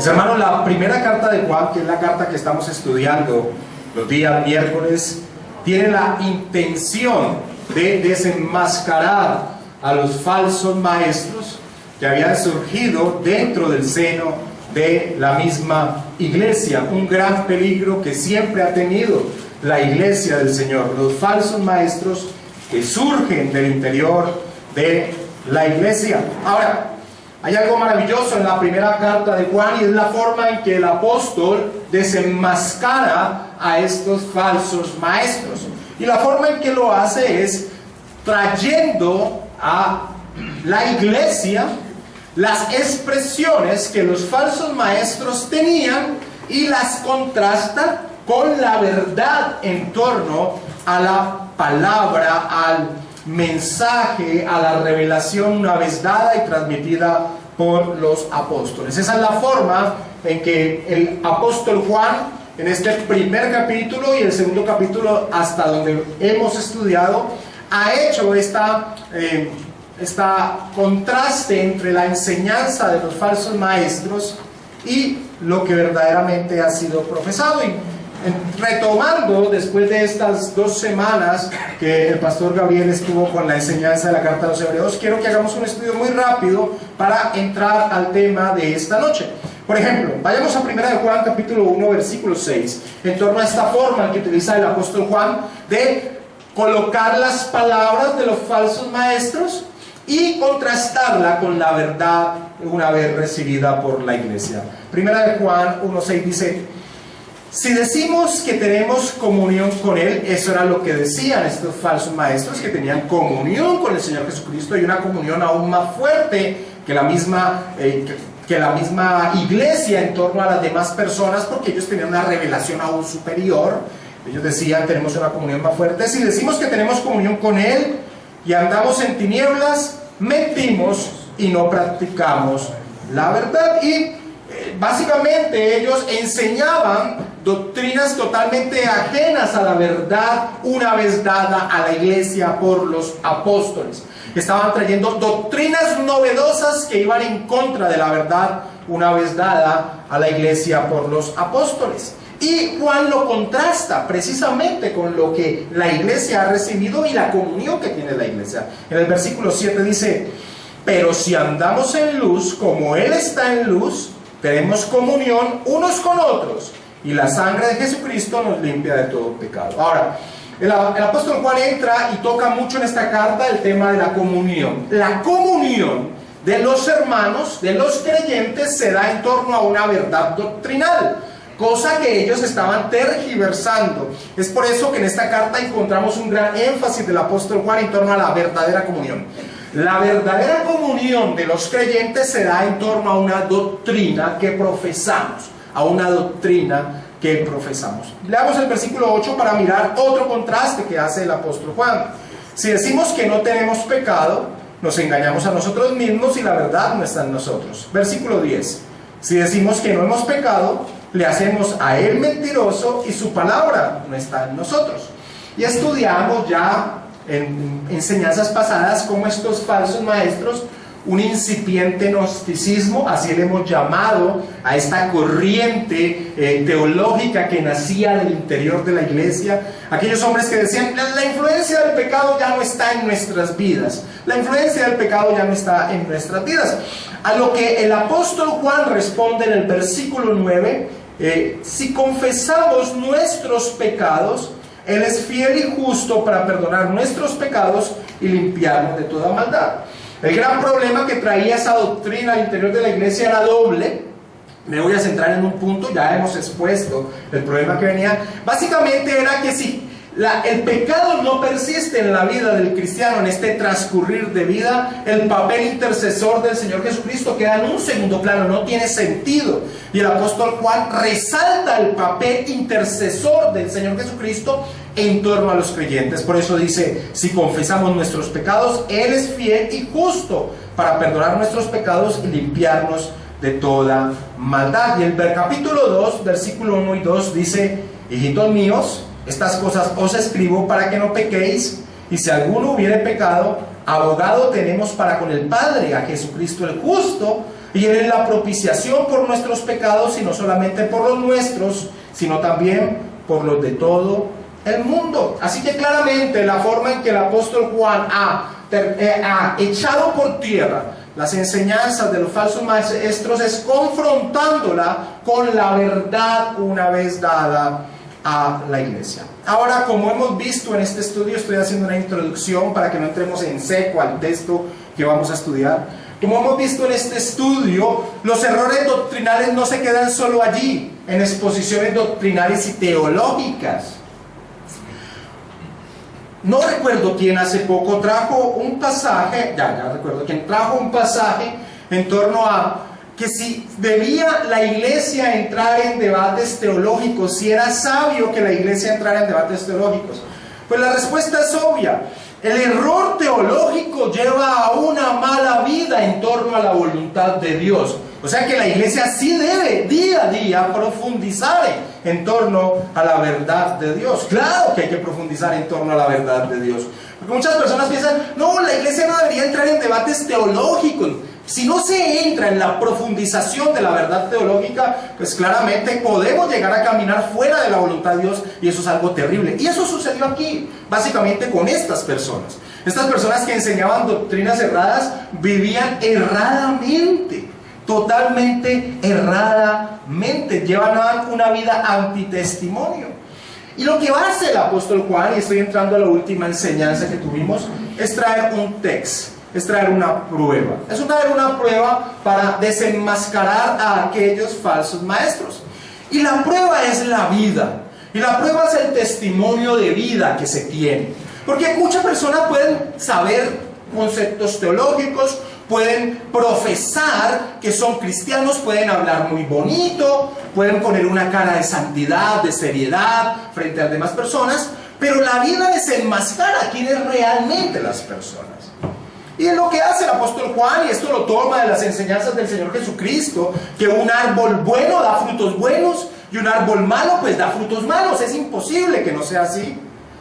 Mis hermanos, la primera carta de Juan, que es la carta que estamos estudiando los días miércoles, tiene la intención de desenmascarar a los falsos maestros que habían surgido dentro del seno de la misma iglesia. Un gran peligro que siempre ha tenido la iglesia del Señor, los falsos maestros que surgen del interior de la iglesia. Ahora, hay algo maravilloso en la primera carta de Juan, y es la forma en que el apóstol desenmascara a estos falsos maestros. Y la forma en que lo hace es trayendo a la iglesia las expresiones que los falsos maestros tenían y las contrasta con la verdad en torno a la palabra, al mensaje, a la revelación una vez dada y transmitida por los apóstoles. Esa es la forma en que el apóstol Juan, en este primer capítulo y el segundo capítulo hasta donde hemos estudiado, ha hecho esta contraste entre la enseñanza de los falsos maestros y lo que verdaderamente ha sido profesado. Y retomando después de estas 2 semanas que el pastor Gabriel estuvo con la enseñanza de la carta a los Hebreos, quiero que hagamos un estudio muy rápido para entrar al tema de esta noche. Por ejemplo, vayamos a 1 de Juan capítulo 1 versículo 6, en torno a esta forma que utiliza el apóstol Juan de colocar las palabras de los falsos maestros y contrastarla con la verdad una vez recibida por la iglesia. 1 de Juan 1:6 dice: si decimos que tenemos comunión con Él, eso era lo que decían estos falsos maestros, que tenían comunión con el Señor Jesucristo, y una comunión aún más fuerte que la misma iglesia en torno a las demás personas, porque ellos tenían una revelación aún superior. Ellos decían: tenemos una comunión más fuerte. Si decimos que tenemos comunión con Él y andamos en tinieblas, mentimos y no practicamos la verdad. Y básicamente ellos enseñaban doctrinas totalmente ajenas a la verdad una vez dada a la iglesia por los apóstoles. Estaban trayendo doctrinas novedosas que iban en contra de la verdad una vez dada a la iglesia por los apóstoles. Y Juan lo contrasta precisamente con lo que la iglesia ha recibido y la comunión que tiene la iglesia. En el versículo 7 dice: pero si andamos en luz como Él está en luz, tenemos comunión unos con otros, y la sangre de Jesucristo nos limpia de todo pecado. Ahora, el apóstol Juan entra y toca mucho en esta carta el tema de la comunión. La comunión de los hermanos, de los creyentes, se da en torno a una verdad doctrinal, cosa que ellos estaban tergiversando. Es por eso que en esta carta encontramos un gran énfasis del apóstol Juan en torno a la verdadera comunión. La verdadera comunión de los creyentes se da en torno a una doctrina que profesamos, Leamos el versículo 8 para mirar otro contraste que hace el apóstol Juan. Si decimos que no tenemos pecado, nos engañamos a nosotros mismos y la verdad no está en nosotros. Versículo 10. Si decimos que no hemos pecado, le hacemos a Él mentiroso y su palabra no está en nosotros. Y estudiamos ya en enseñanzas pasadas cómo estos falsos maestros, un incipiente gnosticismo, así le hemos llamado a esta corriente teológica que nacía del interior de la iglesia, aquellos hombres que decían: la influencia del pecado ya no está en nuestras vidas, la influencia del pecado ya no está en nuestras vidas. A lo que el apóstol Juan responde en el versículo 9: si confesamos nuestros pecados, Él es fiel y justo para perdonar nuestros pecados y limpiarnos de toda maldad. El gran problema que traía esa doctrina al interior de la iglesia era doble. Me voy a centrar en un punto, ya hemos expuesto el problema que venía. Básicamente era que si el pecado no persiste en la vida del cristiano, en este transcurrir de vida, el papel intercesor del Señor Jesucristo queda en un segundo plano, no tiene sentido. Y el apóstol Juan resalta el papel intercesor del Señor Jesucristo en torno a los creyentes. Por eso dice: si confesamos nuestros pecados, Él es fiel y justo para perdonar nuestros pecados y limpiarnos de toda maldad. Y el capítulo 2, versículo 1 y 2 dice: hijitos míos, estas cosas os escribo para que no pequéis, y si alguno hubiere pecado, abogado tenemos para con el Padre, a Jesucristo el justo. Y Él es la propiciación por nuestros pecados, y no solamente por los nuestros, sino también por los de todo el mundo. Así que claramente la forma en que el apóstol Juan ha echado por tierra las enseñanzas de los falsos maestros es confrontándola con la verdad una vez dada a la iglesia. Ahora, como hemos visto en este estudio, estoy haciendo una introducción para que no entremos en seco al texto que vamos a estudiar. Como hemos visto en este estudio, los errores doctrinales no se quedan solo allí, en exposiciones doctrinales y teológicas. No recuerdo quién hace poco trajo un pasaje, ya recuerdo quién trajo un pasaje en torno a que si debía la iglesia entrar en debates teológicos, si era sabio que la iglesia entrara en debates teológicos. Pues la respuesta es obvia. El error teológico lleva a una mala vida en torno a la voluntad de Dios. O sea que la iglesia sí debe día a día profundizar en torno a la verdad de Dios. Claro que hay que profundizar en torno a la verdad de Dios. Porque muchas personas piensan, no, la iglesia no debería entrar en debates teológicos. Si no se entra en la profundización de la verdad teológica, pues claramente podemos llegar a caminar fuera de la voluntad de Dios, y eso es algo terrible. Y eso sucedió aquí, básicamente con estas personas. Estas personas que enseñaban doctrinas erradas vivían erradamente, totalmente erradamente, llevaban una vida antitestimonio. Y lo que va a hacer el apóstol Juan, y estoy entrando a la última enseñanza que tuvimos, es traer un texto. Es traer una prueba. Es traer una prueba para desenmascarar a aquellos falsos maestros. Y la prueba es la vida. Y la prueba es el testimonio de vida que se tiene. Porque muchas personas pueden saber conceptos teológicos, pueden profesar que son cristianos, pueden hablar muy bonito, pueden poner una cara de santidad, de seriedad frente a las demás personas, pero la vida desenmascara quiénes realmente las personas. Y es lo que hace el apóstol Juan, y esto lo toma de las enseñanzas del Señor Jesucristo, que un árbol bueno da frutos buenos y un árbol malo pues da frutos malos. Es imposible que no sea así.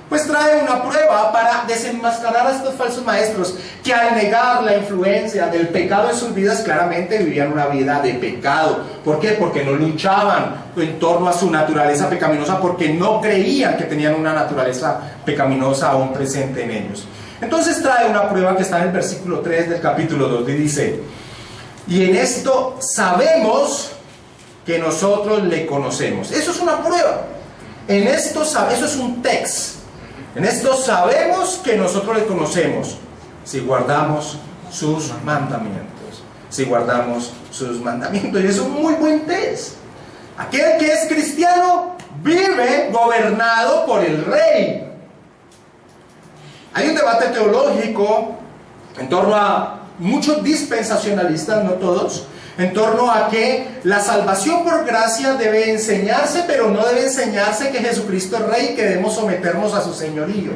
Pues trae una prueba para desenmascarar a estos falsos maestros que, al negar la influencia del pecado en sus vidas, claramente vivían una vida de pecado. ¿Por qué? Porque no luchaban en torno a su naturaleza pecaminosa, porque no creían que tenían una naturaleza pecaminosa aún presente en ellos. Entonces trae una prueba que está en el versículo 3 del capítulo 2 y dice: y en esto sabemos que nosotros le conocemos. Eso es una prueba. En esto eso es un texto. En esto sabemos que nosotros le conocemos, si guardamos sus mandamientos. Si guardamos sus mandamientos. Y es un muy buen test. Aquel que es cristiano vive gobernado por el Rey. Hay un debate teológico en torno a muchos dispensacionalistas, no todos, en torno a que la salvación por gracia debe enseñarse, pero no debe enseñarse que Jesucristo es Rey y que debemos someternos a su señorío.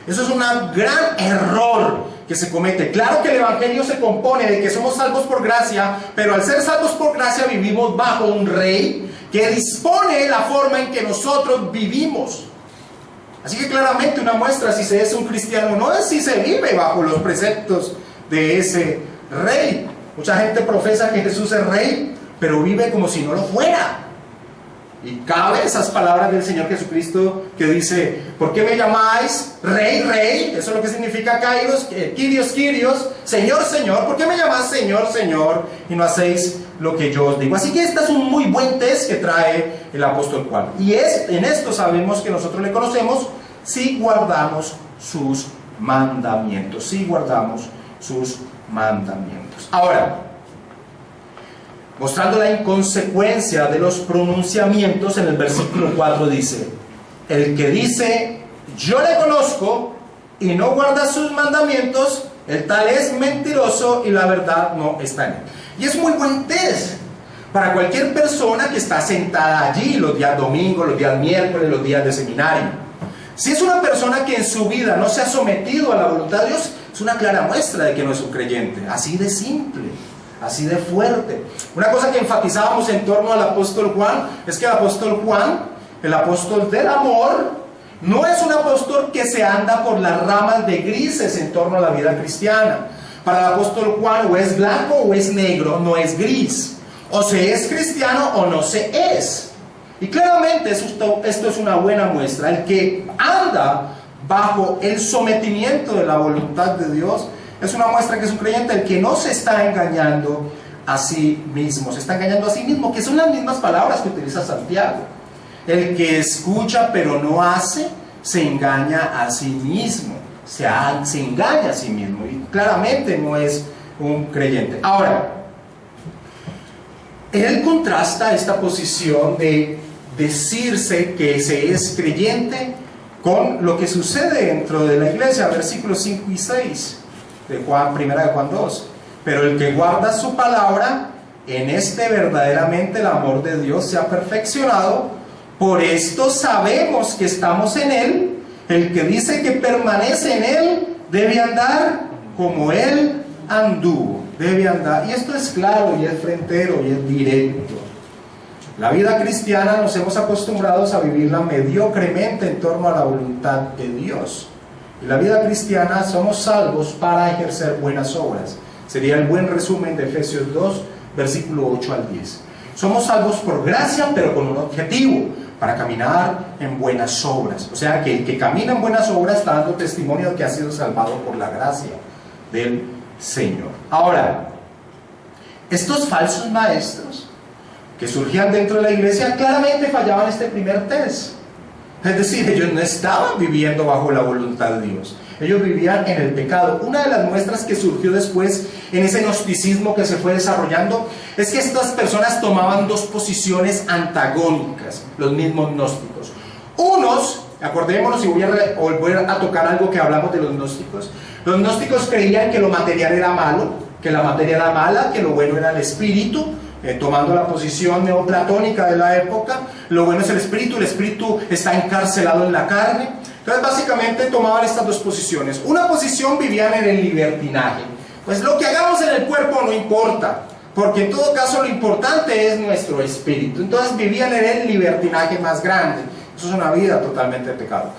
Eso es un gran error que se comete. Claro que el Evangelio se compone de que somos salvos por gracia, pero al ser salvos por gracia vivimos bajo un Rey que dispone la forma en que nosotros vivimos. Así que claramente una muestra si se es un cristiano no es si se vive bajo los preceptos de ese Rey. Mucha gente profesa que Jesús es Rey, pero vive como si no lo fuera. Y cabe esas palabras del Señor Jesucristo que dice: ¿por qué me llamáis Rey, Rey? Eso es lo que significa Kairos, Kyrios, Kyrios, Señor, Señor. ¿Por qué me llamáis Señor, Señor y no hacéis lo que yo os digo? Así que este es un muy buen test que trae el apóstol Juan. Y en esto sabemos que nosotros le conocemos si guardamos sus mandamientos. Si guardamos sus mandamientos. Ahora, mostrando la inconsecuencia de los pronunciamientos, en el versículo 4 dice: el que dice yo le conozco y no guarda sus mandamientos, el tal es mentiroso y la verdad no está en él. Y es muy buen test para cualquier persona que está sentada allí los días domingos, los días miércoles, los días de seminario. Si es una persona que en su vida no se ha sometido a la voluntad de Dios, es una clara muestra de que no es un creyente. Así de simple, así de fuerte. Una cosa que enfatizábamos en torno al apóstol Juan es que el apóstol Juan, el apóstol del amor, no es un apóstol que se anda por las ramas de grises en torno a la vida cristiana. Para el apóstol Juan, o es blanco o es negro, no es gris. O se es cristiano o no se es. Y claramente esto es una buena muestra. El que anda bajo el sometimiento de la voluntad de Dios es una muestra que es un creyente. El que no se está engañando a sí mismo, se está engañando a sí mismo, que son las mismas palabras que utiliza Santiago. El que escucha pero no hace, se engaña a sí mismo, se engaña a sí mismo, y claramente no es un creyente. Ahora, él contrasta esta posición de decirse que se es creyente con lo que sucede dentro de la iglesia, versículos 5 y 6 de primera de Juan 2. Pero el que guarda su palabra, en este verdaderamente el amor de Dios se ha perfeccionado. Por esto sabemos que estamos en Él. El que dice que permanece en Él debe andar como Él anduvo. Debe andar. Y esto es claro y es frentero y es directo. La vida cristiana nos hemos acostumbrado a vivirla mediocremente en torno a la voluntad de Dios. Y la vida cristiana somos salvos para ejercer buenas obras. Sería el buen resumen de Efesios 2, versículo 8 al 10. Somos salvos por gracia, pero con un objetivo, para caminar en buenas obras. O sea, que el que camina en buenas obras está dando testimonio de que ha sido salvado por la gracia del Señor. Ahora, estos falsos maestros que surgían dentro de la iglesia claramente fallaban este primer test. Es decir, ellos no estaban viviendo bajo la voluntad de Dios. Ellos vivían en el pecado. Una de las muestras que surgió después en ese gnosticismo que se fue desarrollando es que estas personas tomaban dos posiciones antagónicas, los mismos gnósticos. Unos, acordémonos, y voy a volver a tocar algo que hablamos de los gnósticos. Los gnósticos creían que lo material era malo, que la materia era mala, que lo bueno era el espíritu, tomando la posición neoplatónica de la época. Lo bueno es el espíritu está encarcelado en la carne. Entonces básicamente tomaban estas dos posiciones. Una posición vivían en el libertinaje. Pues lo que hagamos en el cuerpo no importa, porque en todo caso lo importante es nuestro espíritu. Entonces vivían en el libertinaje más grande. Eso es una vida totalmente de pecado.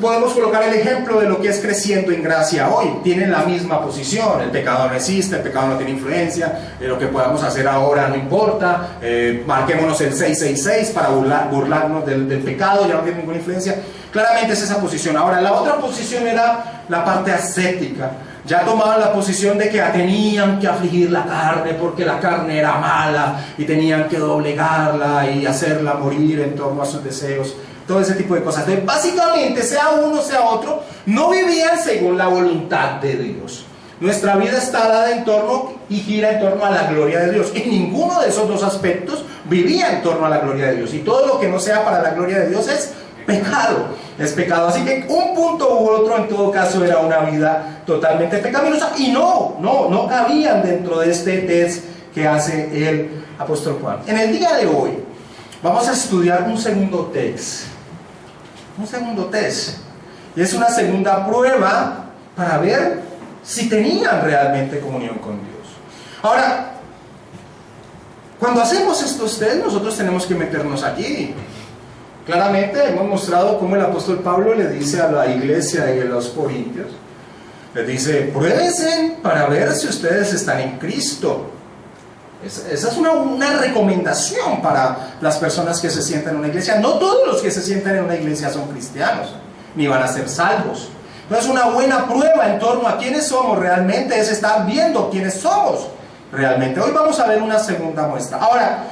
Podemos colocar el ejemplo de lo que es creciendo en gracia hoy. Tienen la misma posición. El pecado no existe, el pecado no tiene influencia, lo que podamos hacer ahora no importa, marquémonos el 666 para burlarnos del pecado, ya no tiene ninguna influencia. Claramente es esa posición. Ahora, la otra posición era la parte ascética. Ya tomaban la posición de que tenían que afligir la carne porque la carne era mala y tenían que doblegarla y hacerla morir en torno a sus deseos. Todo ese tipo de cosas. Entonces, básicamente, sea uno, sea otro, no vivían según la voluntad de Dios. Nuestra vida está dada en torno y gira en torno a la gloria de Dios. Y ninguno de esos dos aspectos vivía en torno a la gloria de Dios. Y todo lo que no sea para la gloria de Dios es pecado. Es pecado. Así que un punto u otro, en todo caso, era una vida totalmente pecaminosa. Y no cabían dentro de este test que hace el apóstol Juan. En el día de hoy, vamos a estudiar un segundo test. Un segundo test. Y es una segunda prueba para ver si tenían realmente comunión con Dios. Ahora, cuando hacemos estos test, nosotros tenemos que meternos allí. Claramente hemos mostrado cómo el apóstol Pablo le dice a la iglesia de los Corintios, les dice, pruébense para ver si ustedes están en Cristo. Esa es una recomendación para las personas que se sientan en una iglesia. No todos los que se sientan en una iglesia son cristianos, ni van a ser salvos. Entonces, una buena prueba en torno a quiénes somos realmente es estar viendo quiénes somos realmente. Hoy vamos a ver una segunda muestra. Ahora,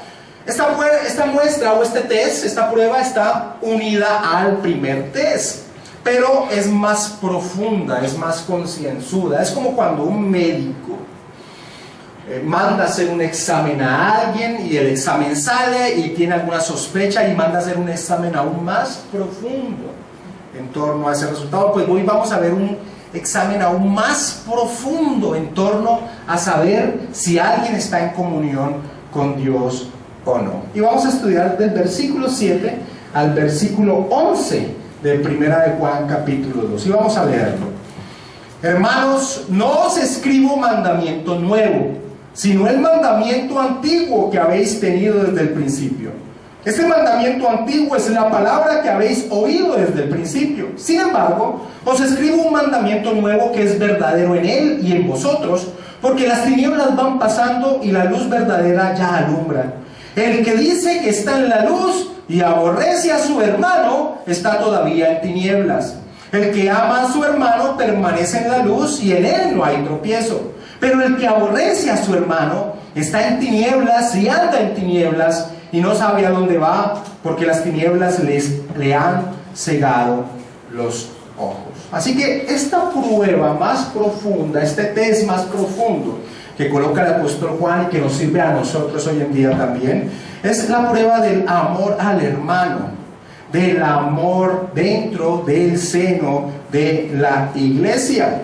esta muestra o este test, esta prueba está unida al primer test, pero es más profunda, es más concienzuda. Es como cuando un médico manda hacer un examen a alguien y el examen sale y tiene alguna sospecha y manda hacer un examen aún más profundo en torno a ese resultado. Pues hoy vamos a ver un examen aún más profundo en torno a saber si alguien está en comunión con Dios o no. Y vamos a estudiar del versículo 7 al versículo 11 de Primera de Juan capítulo 2 y vamos a leerlo. Hermanos, no os escribo mandamiento nuevo, sino el mandamiento antiguo que habéis tenido desde el principio. Este mandamiento antiguo es la palabra que habéis oído desde el principio. Sin embargo, os escribo un mandamiento nuevo que es verdadero en él y en vosotros, porque las tinieblas van pasando y la luz verdadera ya alumbra. El que dice que está en la luz y aborrece a su hermano, está todavía en tinieblas. El que ama a su hermano permanece en la luz y en él no hay tropiezo. Pero el que aborrece a su hermano está en tinieblas y anda en tinieblas y no sabe a dónde va, porque las tinieblas le han cegado los ojos. Así que esta prueba más profunda, este test más profundo que coloca el apóstol Juan y que nos sirve a nosotros hoy en día también, es la prueba del amor al hermano, del amor dentro del seno de la iglesia.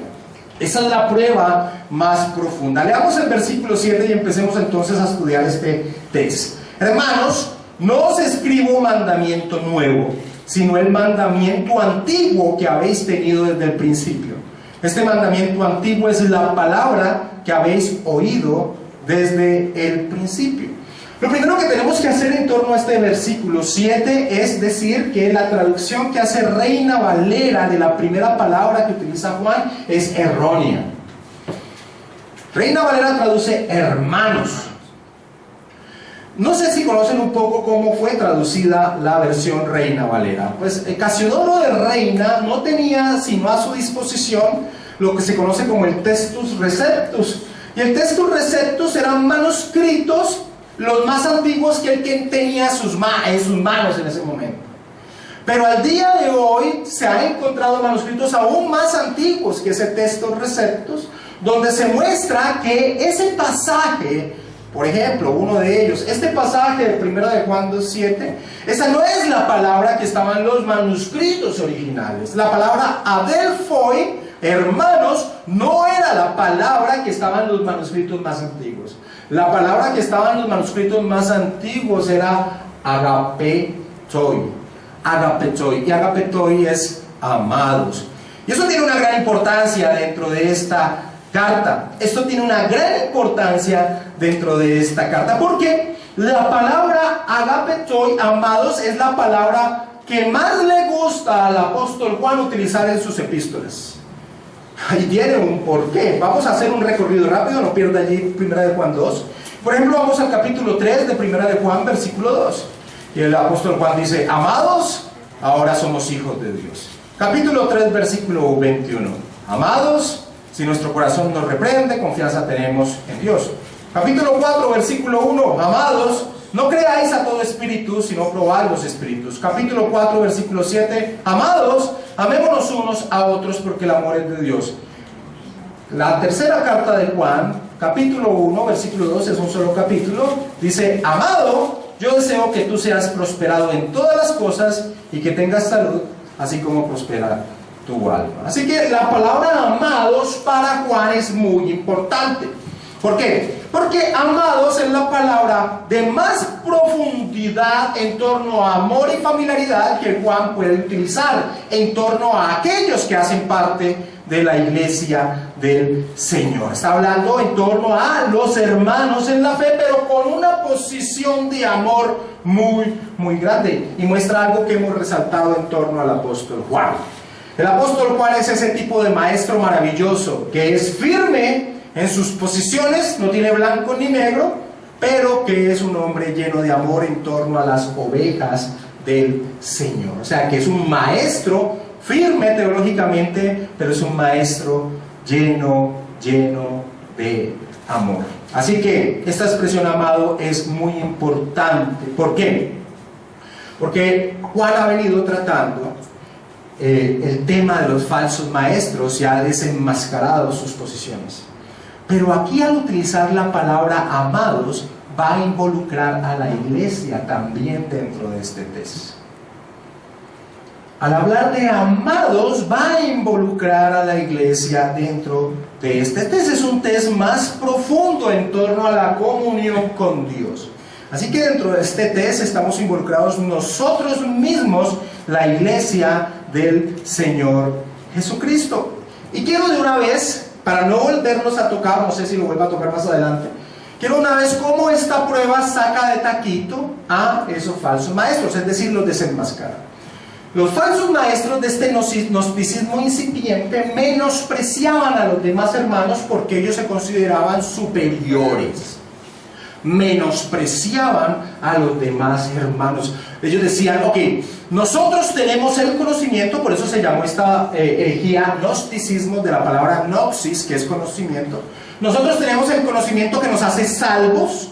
Esa es la prueba más profunda. Leamos el versículo 7 y empecemos entonces a estudiar este test. Hermanos, no os escribo un mandamiento nuevo, sino el mandamiento antiguo que habéis tenido desde el principio. Este mandamiento antiguo es la palabra que habéis oído desde el principio. Lo primero que tenemos que hacer en torno a este versículo 7 es decir que la traducción que hace Reina Valera de la primera palabra que utiliza Juan es errónea. Reina Valera traduce hermanos. No sé si conocen un poco cómo fue traducida la versión Reina Valera. Pues Casiodoro de Reina no tenía sino a su disposición lo que se conoce como el Textus Receptus. Y el Textus Receptus eran manuscritos los más antiguos que él tenía en sus manos en ese momento. Pero al día de hoy se han encontrado manuscritos aún más antiguos que ese Textus Receptus, donde se muestra que ese pasaje, por ejemplo, uno de ellos, este pasaje de 1 de Juan 2:7, esa no es la palabra que estaba en los manuscritos originales. La palabra adelphoi, hermanos, no era la palabra que estaba en los manuscritos más antiguos. La palabra que estaba en los manuscritos más antiguos era agapetoi. Agapetoi. Y agapetoi es amados. Y eso tiene una gran importancia dentro de esta carta. Esto tiene una gran importancia dentro de esta carta, porque la palabra agapetoi, amados, es la palabra que más le gusta al apóstol Juan utilizar en sus epístolas. Ahí tiene un porqué. Vamos a hacer un recorrido rápido, no pierda allí 1 de Juan 2. Por ejemplo, vamos al capítulo 3 de 1 de Juan, versículo 2. Y el apóstol Juan dice: amados, ahora somos hijos de Dios. Capítulo 3, versículo 21. Amados, si nuestro corazón nos reprende, confianza tenemos en Dios. Capítulo 4, versículo 1. Amados, no creáis a todo espíritu, sino probad los espíritus. Capítulo 4, versículo 7. Amados, amémonos unos a otros, porque el amor es de Dios. La tercera carta de Juan, capítulo 1, versículo 2, es un solo capítulo. Dice: amado, yo deseo que tú seas prosperado en todas las cosas y que tengas salud, así como prospera tu alma. Así que la palabra amados para Juan es muy importante. ¿Por qué? Porque amados es la palabra de más profundidad en torno a amor y familiaridad que Juan puede utilizar en torno a aquellos que hacen parte de la iglesia del Señor. Está hablando en torno a los hermanos en la fe, pero con una posición de amor muy, muy grande. Y muestra algo que hemos resaltado en torno al apóstol Juan. El apóstol Juan es ese tipo de maestro maravilloso que es firme en sus posiciones, no tiene blanco ni negro, pero que es un hombre lleno de amor en torno a las ovejas del Señor. O sea, que es un maestro firme teológicamente, pero es un maestro lleno de amor. Así que esta expresión amado es muy importante. ¿Por qué? Porque Juan ha venido tratando el tema de los falsos maestros y ha desenmascarado sus posiciones. Pero aquí, al utilizar la palabra amados, va a involucrar a la iglesia también dentro de este texto. Al hablar de amados, va a involucrar a la iglesia dentro de este texto. Es un texto más profundo en torno a la comunión con Dios. Así que dentro de este texto estamos involucrados nosotros mismos, la iglesia del Señor Jesucristo. Y quiero de una vez, para no volvernos a tocar, no sé si lo vuelva a tocar más adelante, Quiero una vez cómo esta prueba saca de taquito a esos falsos maestros, es decir, los desenmascara. Los falsos maestros de este gnosticismo incipiente menospreciaban a los demás hermanos porque ellos se consideraban superiores. Menospreciaban a los demás hermanos. Ellos decían, ok, nosotros tenemos el conocimiento, por eso se llamó esta herejía gnosticismo, de la palabra gnosis, que es conocimiento. Nosotros tenemos el conocimiento que nos hace salvos.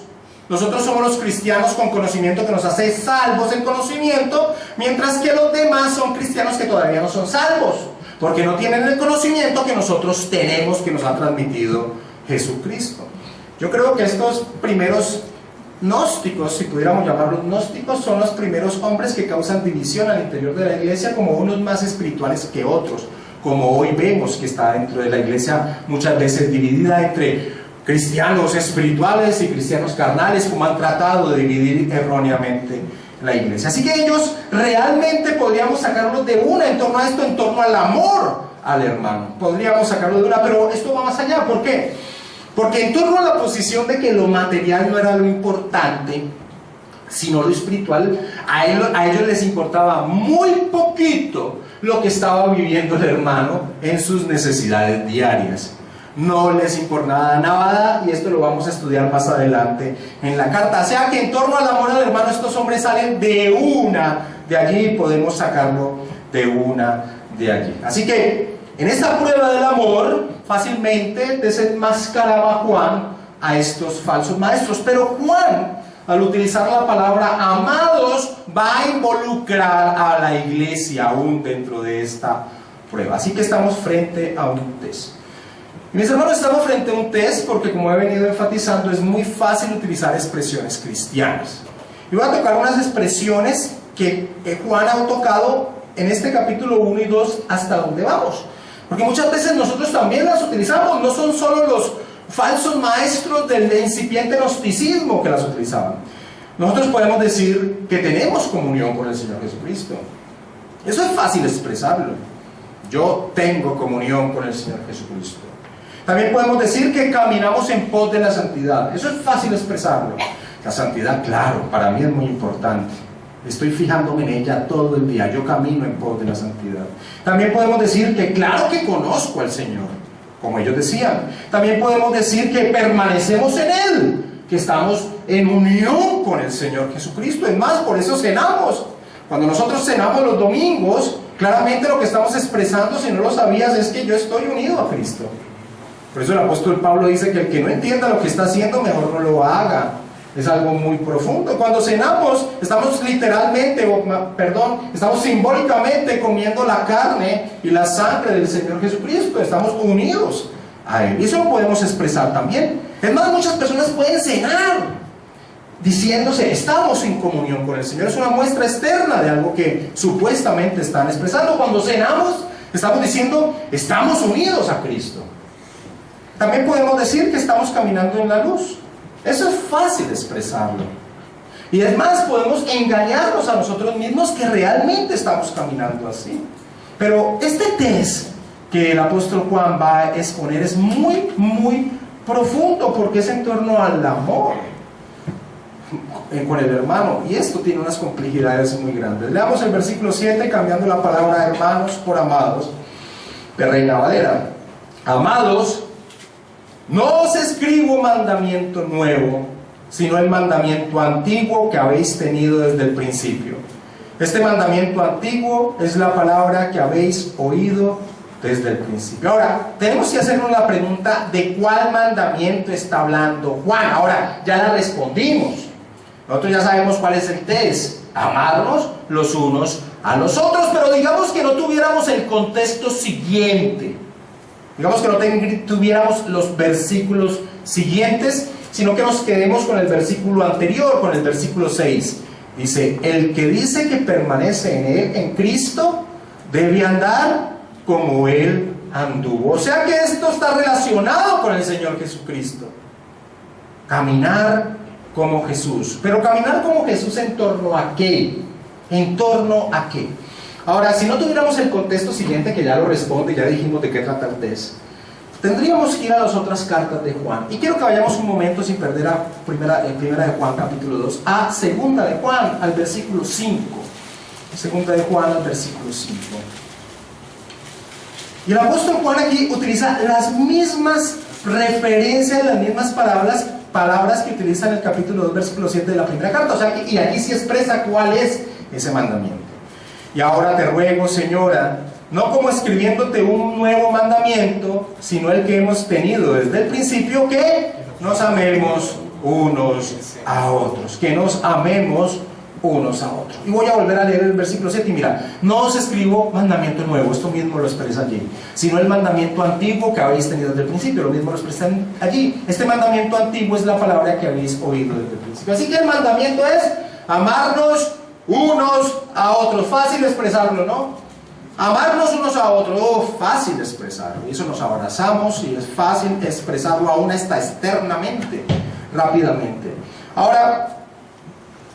Nosotros somos los cristianos con conocimiento que nos hace salvos en conocimiento, mientras que los demás son cristianos que todavía no son salvos, porque no tienen el conocimiento que nosotros tenemos, que nos ha transmitido Jesucristo. Yo creo que estos primeros gnósticos, si pudiéramos llamarlos gnósticos, son los primeros hombres que causan división al interior de la iglesia, como unos más espirituales que otros, como hoy vemos que está dentro de la iglesia muchas veces dividida entre cristianos espirituales y cristianos carnales, como han tratado de dividir erróneamente la iglesia. Así que ellos realmente podríamos sacarlos de una en torno a esto, en torno al amor al hermano. Podríamos sacarlo de una, pero esto va más allá. ¿Por qué? Porque en torno a la posición de que lo material no era lo importante, sino lo espiritual, a ellos les importaba muy poquito lo que estaba viviendo el hermano en sus necesidades diarias. No les importaba nada, y esto lo vamos a estudiar más adelante en la carta. O sea que en torno al amor al hermano, estos hombres salen de una de allí, podemos sacarlo de una de allí. Así que en esta prueba del amor fácilmente desenmascaraba Juan a estos falsos maestros, pero Juan, al utilizar la palabra amados, va a involucrar a la iglesia aún dentro de esta prueba. Así que estamos frente a un test. Mis hermanos, estamos frente a un test porque, como he venido enfatizando, es muy fácil utilizar expresiones cristianas. Y voy a tocar unas expresiones que Juan ha tocado en este capítulo 1 y 2 hasta donde vamos. Porque muchas veces nosotros también las utilizamos, no son solo los falsos maestros del incipiente gnosticismo que las utilizaban. Nosotros podemos decir que tenemos comunión con el Señor Jesucristo. Eso es fácil expresarlo. Yo tengo comunión con el Señor Jesucristo. También podemos decir que caminamos en pos de la santidad. Eso es fácil expresarlo. La santidad, claro, para mí es muy importante. Estoy fijándome en ella todo el día. Yo camino en pos de la santidad. También podemos decir que claro que conozco al Señor, como ellos decían. También podemos decir que permanecemos en Él, que estamos en unión con el Señor Jesucristo. Es más, por eso cenamos. Cuando nosotros cenamos los domingos, claramente lo que estamos expresando, si no lo sabías, es que yo estoy unido a Cristo. Por eso el apóstol Pablo dice que el que no entienda lo que está haciendo, mejor no lo haga. Es algo muy profundo. Cuando cenamos, estamos literalmente, estamos simbólicamente comiendo la carne y la sangre del Señor Jesucristo. Estamos unidos a Él. Y eso lo podemos expresar también. Es más, muchas personas pueden cenar diciéndose, estamos en comunión con el Señor. Es una muestra externa de algo que supuestamente están expresando. Cuando cenamos, estamos diciendo, estamos unidos a Cristo. También podemos decir que estamos caminando en la luz. Eso es fácil expresarlo. Y es más, podemos engañarnos a nosotros mismos que realmente estamos caminando así. Pero este test que el apóstol Juan va a exponer es muy, muy profundo, porque es en torno al amor con el hermano. Y esto tiene unas complejidades muy grandes. Leamos el versículo 7, cambiando la palabra hermanos por amados, de Reina Valera. Amados, no os escribo mandamiento nuevo, sino el mandamiento antiguo que habéis tenido desde el principio. Este mandamiento antiguo es la palabra que habéis oído desde el principio. Ahora, tenemos que hacernos la pregunta de cuál mandamiento está hablando Juan. Ahora, ya la respondimos. Nosotros ya sabemos cuál es el test: amarnos los unos a los otros. Pero digamos que no tuviéramos el contexto siguiente. Digamos que no tuviéramos los versículos siguientes, sino que nos quedemos con el versículo anterior, con el versículo 6. Dice, el que dice que permanece en Él, en Cristo, debe andar como Él anduvo. O sea que esto está relacionado con el Señor Jesucristo. Caminar como Jesús. Pero caminar como Jesús, ¿en torno a qué? ¿En torno a qué? Ahora, si no tuviéramos el contexto siguiente, que ya lo responde, ya dijimos de qué trata el test. tendríamos que ir a las otras cartas de Juan. Y quiero que vayamos un momento sin perder a primera de Juan capítulo 2, a segunda de Juan al versículo 5. Segunda de Juan al versículo 5. Y el apóstol Juan aquí utiliza las mismas referencias, las mismas palabras que utiliza en el capítulo 2, versículo 7 de la primera carta. O sea, y aquí sí expresa cuál es ese mandamiento. Y ahora te ruego, señora, no como escribiéndote un nuevo mandamiento, sino el que hemos tenido desde el principio, que nos amemos unos a otros. Que nos amemos unos a otros. Y voy a volver a leer el versículo 7 y mira, no os escribo mandamiento nuevo, esto mismo lo expresa allí, sino el mandamiento antiguo que habéis tenido desde el principio, lo mismo lo expresan allí. Este mandamiento antiguo es la palabra que habéis oído desde el principio. Así que el mandamiento es amarnos unos a otros. Fácil expresarlo, ¿no? Amarnos unos a otros, fácil expresarlo. Y eso nos abrazamos y es fácil expresarlo aún hasta externamente, rápidamente. Ahora,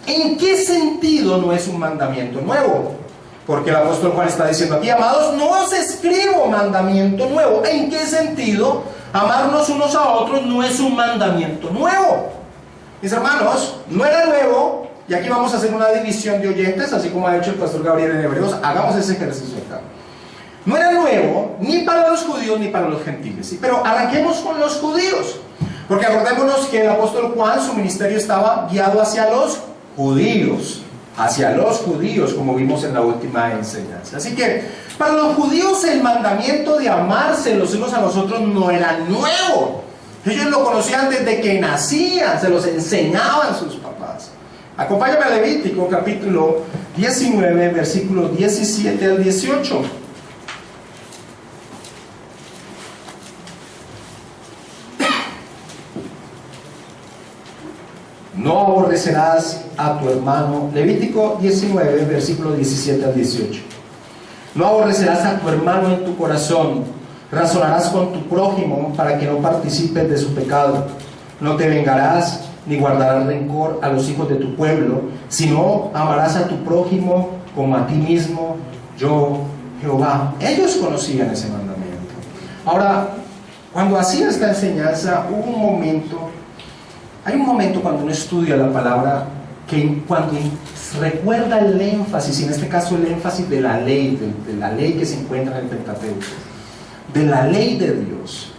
¿en qué sentido no es un mandamiento nuevo? Porque el apóstol Juan está diciendo aquí, amados, no os escribo mandamiento nuevo. ¿En qué sentido amarnos unos a otros no es un mandamiento nuevo? Mis hermanos, no era nuevo. Y aquí vamos a hacer una división de oyentes, así como ha hecho el pastor Gabriel en Hebreos. Hagamos ese ejercicio acá. No era nuevo ni para los judíos ni para los gentiles, ¿sí? Pero arranquemos con los judíos, porque acordémonos que el apóstol Juan, su ministerio estaba guiado hacia los judíos, como vimos en la última enseñanza. Así que para los judíos el mandamiento de amarse los unos a los otros no era nuevo. Ellos lo conocían desde que nacían, se los enseñaban sus papás. Acompáñame a Levítico capítulo 19, versículos 17 al 18. No aborrecerás a tu hermano. Levítico 19, versículos 17 al 18. No aborrecerás a tu hermano en tu corazón. Razonarás con tu prójimo para que no participes de su pecado. No te vengarás ni guardarás rencor a los hijos de tu pueblo, sino amarás a tu prójimo como a ti mismo, yo, Jehová. Ellos conocían ese mandamiento. Ahora, cuando hacía esta enseñanza, hay un momento cuando uno estudia la palabra, que cuando recuerda el énfasis, y en este caso el énfasis de la ley, de la ley que se encuentra en el Pentateuco, de la ley de Dios,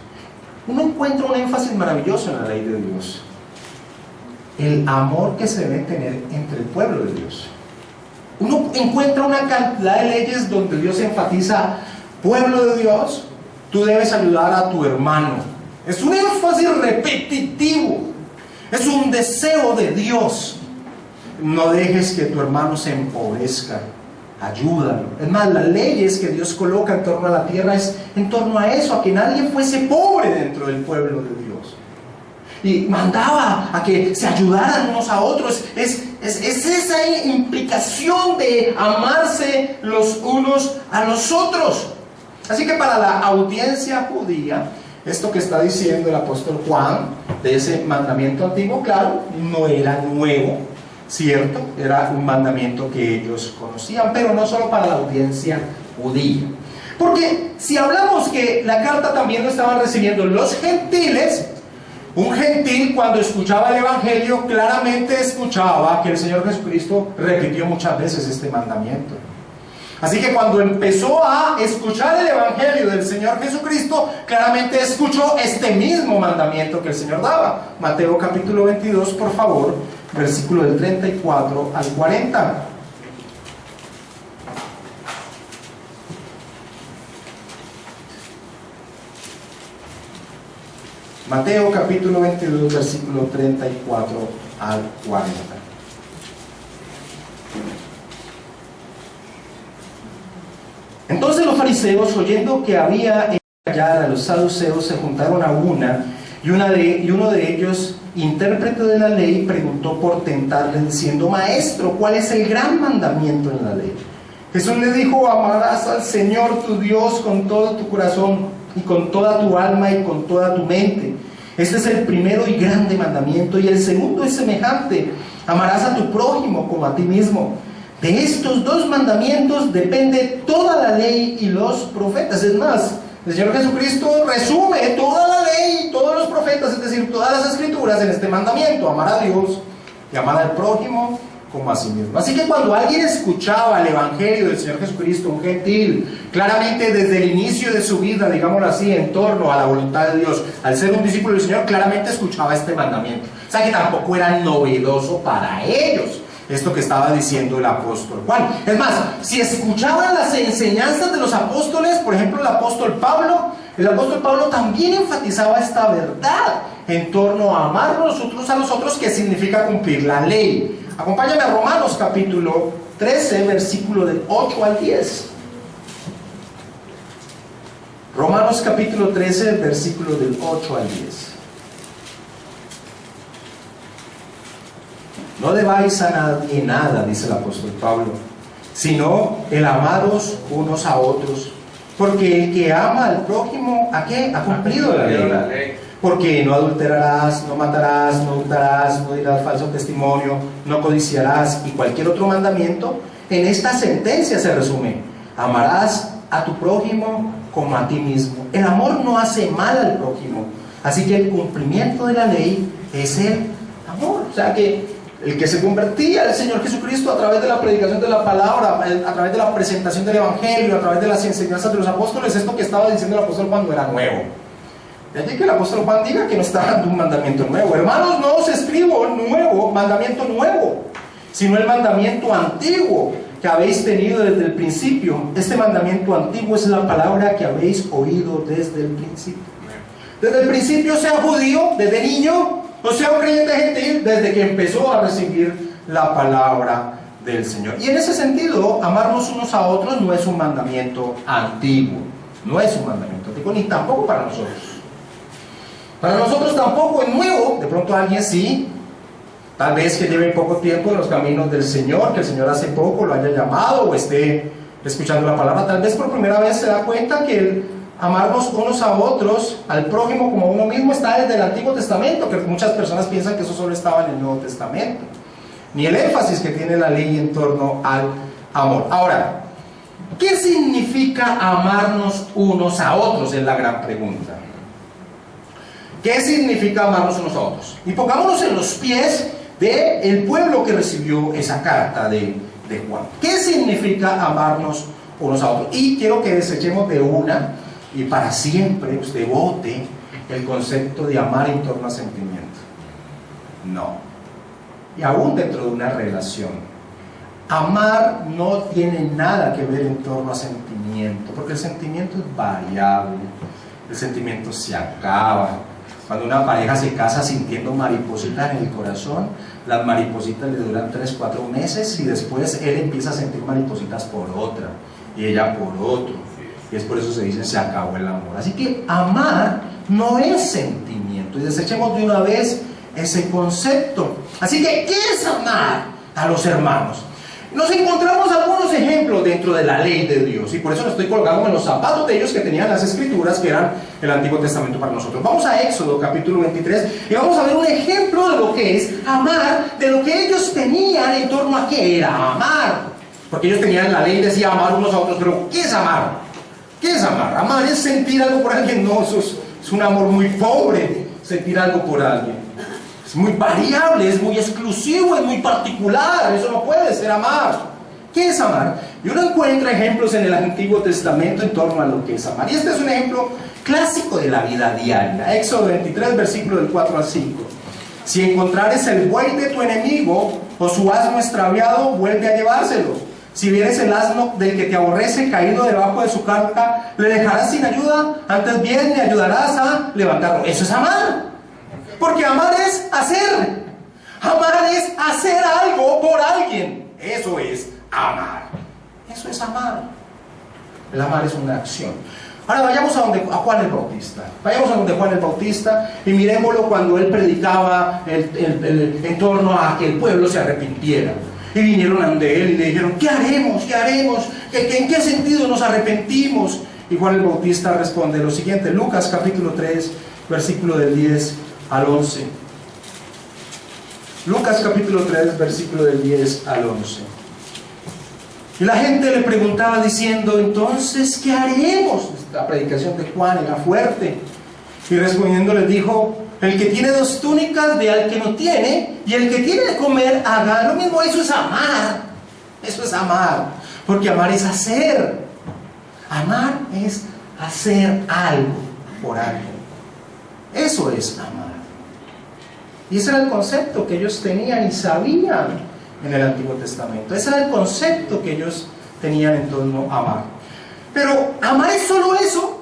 uno encuentra un énfasis maravilloso en la ley de Dios. El amor que se debe tener entre el pueblo de Dios. Uno encuentra una cantidad de leyes donde Dios enfatiza: pueblo de Dios, tú debes ayudar a tu hermano. Es un énfasis repetitivo, es un deseo de Dios. No dejes que tu hermano se empobrezca, ayúdalo. Es más, las leyes que Dios coloca en torno a la tierra es en torno a eso, a que nadie fuese pobre dentro del pueblo de Dios. Y mandaba a que se ayudaran unos a otros. Es esa implicación de amarse los unos a los otros. Así que para la audiencia judía, esto que está diciendo el apóstol Juan de ese mandamiento antiguo, claro, no era nuevo, cierto, era un mandamiento que ellos conocían, pero no solo para la audiencia judía. Porque si hablamos que la carta también lo estaban recibiendo los gentiles, un gentil cuando escuchaba el evangelio claramente escuchaba que el Señor Jesucristo repitió muchas veces este mandamiento. Así que cuando empezó a escuchar el evangelio del Señor Jesucristo, claramente escuchó este mismo mandamiento que el Señor daba. Mateo capítulo 22, por favor, versículo del 34 al 40. Mateo capítulo 22, versículo 34 al 40. Entonces los fariseos, oyendo que había en callar a los saduceos, se juntaron a una, y uno de ellos, intérprete de la ley, preguntó por tentarle, diciendo: Maestro, ¿cuál es el gran mandamiento en la ley? Jesús le dijo: amarás al Señor tu Dios con todo tu corazón, y con toda tu alma, y con toda tu mente. Este es el primero y grande mandamiento, y el segundo es semejante: amarás a tu prójimo como a ti mismo. De estos dos mandamientos depende toda la ley y los profetas. Es más, El Señor Jesucristo resume toda la ley, todos los profetas, es decir, todas las escrituras en este mandamiento: amar a Dios y amar al prójimo como a sí mismo. Así que cuando alguien escuchaba el Evangelio del Señor Jesucristo, un gentil, claramente desde el inicio de su vida, digámoslo así, en torno a la voluntad de Dios, al ser un discípulo del Señor, claramente escuchaba este mandamiento. O sea que tampoco era novedoso para ellos esto que estaba diciendo el apóstol Juan. Es más, si escuchaban las enseñanzas de los apóstoles, por ejemplo el apóstol Pablo también enfatizaba esta verdad en torno a amarnos nosotros a los otros, que significa cumplir la ley. Acompáñame a Romanos capítulo 13, versículo del 8 al 10. Romanos capítulo 13, versículo del 8 al 10. No debáis a nadie nada, dice el apóstol Pablo, sino el amaros unos a otros, porque el que ama al prójimo, ¿a qué? Ha cumplido la ley. Porque no adulterarás, no matarás, no hurtarás, no dirás falso testimonio, no codiciarás, y cualquier otro mandamiento en esta sentencia se resume: amarás a tu prójimo como a ti mismo. El amor no hace mal al prójimo, así que el cumplimiento de la ley es el amor. O sea que el que se convertía al Señor Jesucristo a través de la predicación de la palabra, a través de la presentación del Evangelio, a través de las enseñanzas de los apóstoles, esto que estaba diciendo el apóstol Juan no era nuevo. De allí que el apóstol Juan diga que no está dando un mandamiento nuevo. Hermanos, no os escribo un mandamiento nuevo, sino el mandamiento antiguo que habéis tenido desde el principio. Este mandamiento antiguo es la palabra que habéis oído desde el principio. Desde el principio, sea judío, desde niño, o sea un creyente gentil, desde que empezó a recibir la palabra del Señor. Y en ese sentido, amarnos unos a otros no es un mandamiento antiguo. No es un mandamiento antiguo, ni tampoco para nosotros. Para nosotros tampoco es nuevo. De pronto alguien sí, tal vez que lleve poco tiempo en los caminos del Señor, que el Señor hace poco lo haya llamado o esté escuchando la palabra, tal vez por primera vez se da cuenta que el amarnos unos a otros, al prójimo como a uno mismo, está desde el Antiguo Testamento, que muchas personas piensan que eso solo estaba en el Nuevo Testamento, ni el énfasis que tiene la ley en torno al amor. Ahora, ¿qué significa amarnos unos a otros? Es la gran pregunta. ¿Qué significa amarnos unos a otros? Y pongámonos en los pies del pueblo que recibió esa carta de Juan. ¿Qué significa amarnos unos a otros? Y quiero que desechemos de una y para siempre usted vote el concepto de amar en torno a sentimiento. No. Y aún dentro de una relación, amar no tiene nada que ver en torno a sentimiento, porque el sentimiento es variable, el sentimiento se acaba. Cuando una pareja se casa sintiendo maripositas en el corazón, las maripositas le duran 3-4 meses y después él empieza a sentir maripositas por otra y ella por otro, y es por eso se dice se acabó el amor. Así que amar no es sentimiento, y desechemos de una vez ese concepto. Así que, ¿qué es amar a los hermanos? Nos encontramos algunos ejemplos dentro de la ley de Dios, y por eso nos estoy colgando en los zapatos de ellos que tenían las escrituras, que eran el Antiguo Testamento para nosotros. Vamos a Éxodo capítulo 23 y vamos a ver un ejemplo de lo que es amar, de lo que ellos tenían en torno a qué era amar. Porque ellos tenían la ley, decía amar unos a otros, pero ¿qué es amar? ¿Qué es amar? Amar es sentir algo por alguien. No, eso es un amor muy pobre, sentir algo por alguien. Es muy variable, es muy exclusivo, es muy particular. Eso no puede ser amar. ¿Qué es amar? Y uno encuentra ejemplos en el Antiguo Testamento en torno a lo que es amar. Y este es un ejemplo clásico de la vida diaria. Éxodo 23, versículo del 4 al 5. Si encontrares el buey de tu enemigo o su asno extraviado, vuelve a llevárselo. Si vieres el asno del que te aborrece caído debajo de su carga, ¿le dejarás sin ayuda? Antes bien le ayudarás a levantarlo. Eso es amar. Porque amar es hacer. Amar es hacer algo por alguien. Eso es amar. Eso es amar. El amar es una acción. Ahora vayamos a Juan el Bautista. Vayamos a donde Juan el Bautista y miremoslo cuando él predicaba en torno a que el pueblo se arrepintiera. Y vinieron ante él y le dijeron, ¿qué haremos? ¿Qué haremos? ¿En qué sentido nos arrepentimos? Y Juan el Bautista responde lo siguiente, Lucas capítulo 3, versículo del 10 al 11. Lucas capítulo 3, versículo del 10 al 11. Y la gente le preguntaba diciendo, entonces, ¿qué haremos? La predicación de Juan era fuerte. Y respondiendo les dijo, el que tiene 2 túnicas dé al que no tiene, y el que tiene de comer haga lo mismo. Eso es amar. Eso es amar. Porque amar es hacer. Amar es hacer algo por alguien. Eso es amar. Y ese era el concepto que ellos tenían y sabían en el Antiguo Testamento. Ese era el concepto que ellos tenían en torno a amar. Pero, ¿amar es solo eso?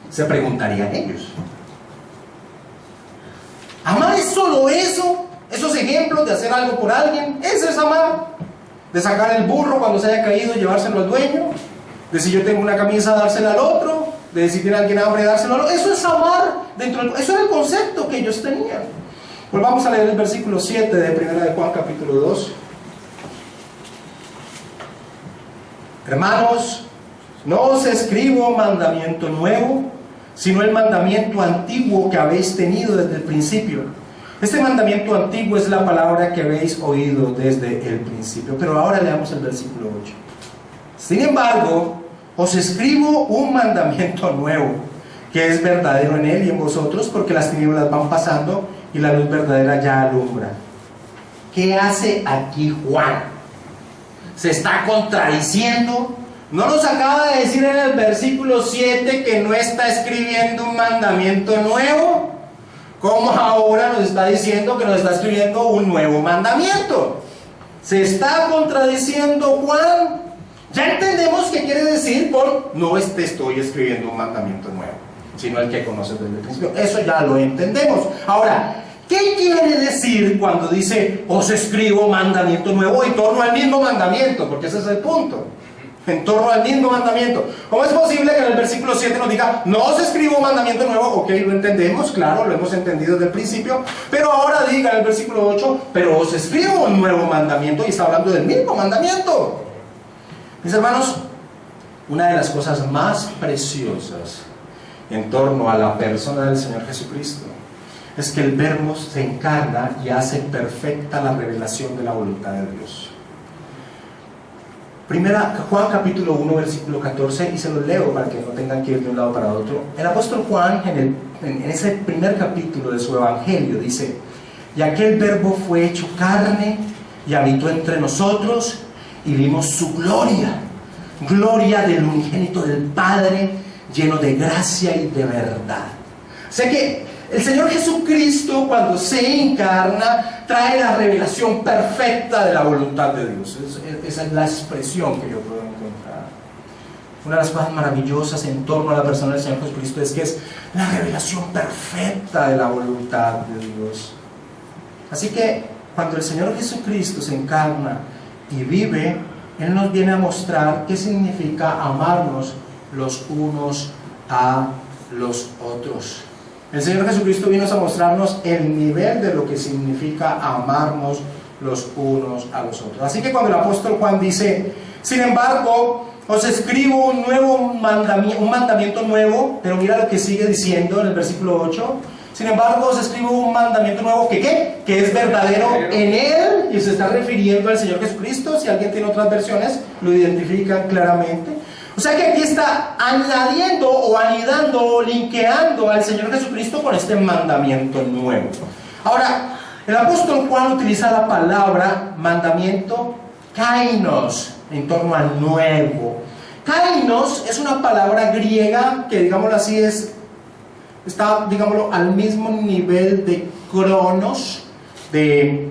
Se preguntarían ellos. ¿Amar es solo eso? Esos ejemplos de hacer algo por alguien, ¿eso es amar? De sacar el burro cuando se haya caído y llevárselo al dueño, de si yo tengo una camisa dársela al otro, de si tiene alguien hambre dárselo al otro. Eso es amar. Eso era el concepto que ellos tenían. Pues vamos a leer el versículo 7 de 1 de Juan capítulo 2. Hermanos, no os escribo mandamiento nuevo, sino el mandamiento antiguo que habéis tenido desde el principio. Este mandamiento antiguo es la palabra que habéis oído desde el principio. Pero ahora leamos el versículo 8. Sin embargo, os escribo un mandamiento nuevo, que es verdadero en él y en vosotros, porque las tinieblas van pasando y la luz verdadera ya alumbra. ¿Qué hace aquí Juan? Se está contradiciendo. ¿No nos acaba de decir en el versículo 7 que no está escribiendo un mandamiento nuevo? ¿Cómo ahora nos está diciendo que nos está escribiendo un nuevo mandamiento? Se está contradiciendo Juan. Ya entendemos qué quiere decir por no te estoy escribiendo un mandamiento nuevo, sino el que conoces desde el principio. Eso ya lo entendemos. Ahora, ¿qué quiere decir cuando dice os escribo mandamiento nuevo en torno al mismo mandamiento? Porque ese es el punto. En torno al mismo mandamiento. ¿Cómo es posible que en el versículo 7 nos diga no os escribo un mandamiento nuevo? Ok, lo entendemos, claro, lo hemos entendido desde el principio. Pero ahora diga en el versículo 8, pero os escribo un nuevo mandamiento, y está hablando del mismo mandamiento. Mis hermanos, una de las cosas más preciosas en torno a la persona del Señor Jesucristo es que el Verbo se encarna y hace perfecta la revelación de la voluntad de Dios. Juan capítulo 1 versículo 14, y se los leo para que no tengan que ir de un lado para otro. El apóstol Juan en ese primer capítulo de su evangelio dice: y aquel Verbo fue hecho carne y habitó entre nosotros, y vimos su gloria, gloria del unigénito del Padre, lleno de gracia y de verdad. O sea que el Señor Jesucristo, cuando se encarna, trae la revelación perfecta de la voluntad de Dios. Esa es la expresión que yo puedo encontrar. Una de las cosas maravillosas en torno a la persona del Señor Jesucristo es que es la revelación perfecta de la voluntad de Dios. Así que cuando el Señor Jesucristo se encarna y vive, Él nos viene a mostrar qué significa amarnos los unos a los otros. El Señor Jesucristo vino a mostrarnos el nivel de lo que significa amarnos los unos a los otros. Así que cuando el apóstol Juan dice, sin embargo, os escribo un mandamiento nuevo, pero mira lo que sigue diciendo en el versículo 8. Sin embargo, os escribo un mandamiento nuevo que es verdadero en Él, y se está refiriendo al Señor Jesucristo. Si alguien tiene otras versiones, lo identifican claramente. O sea que aquí está añadiendo o anidando o linkeando al Señor Jesucristo con este mandamiento nuevo. Ahora, el apóstol Juan utiliza la palabra mandamiento kainos en torno al nuevo. Kainos es una palabra griega que, digámoslo así, está, digámoslo, al mismo nivel de cronos, de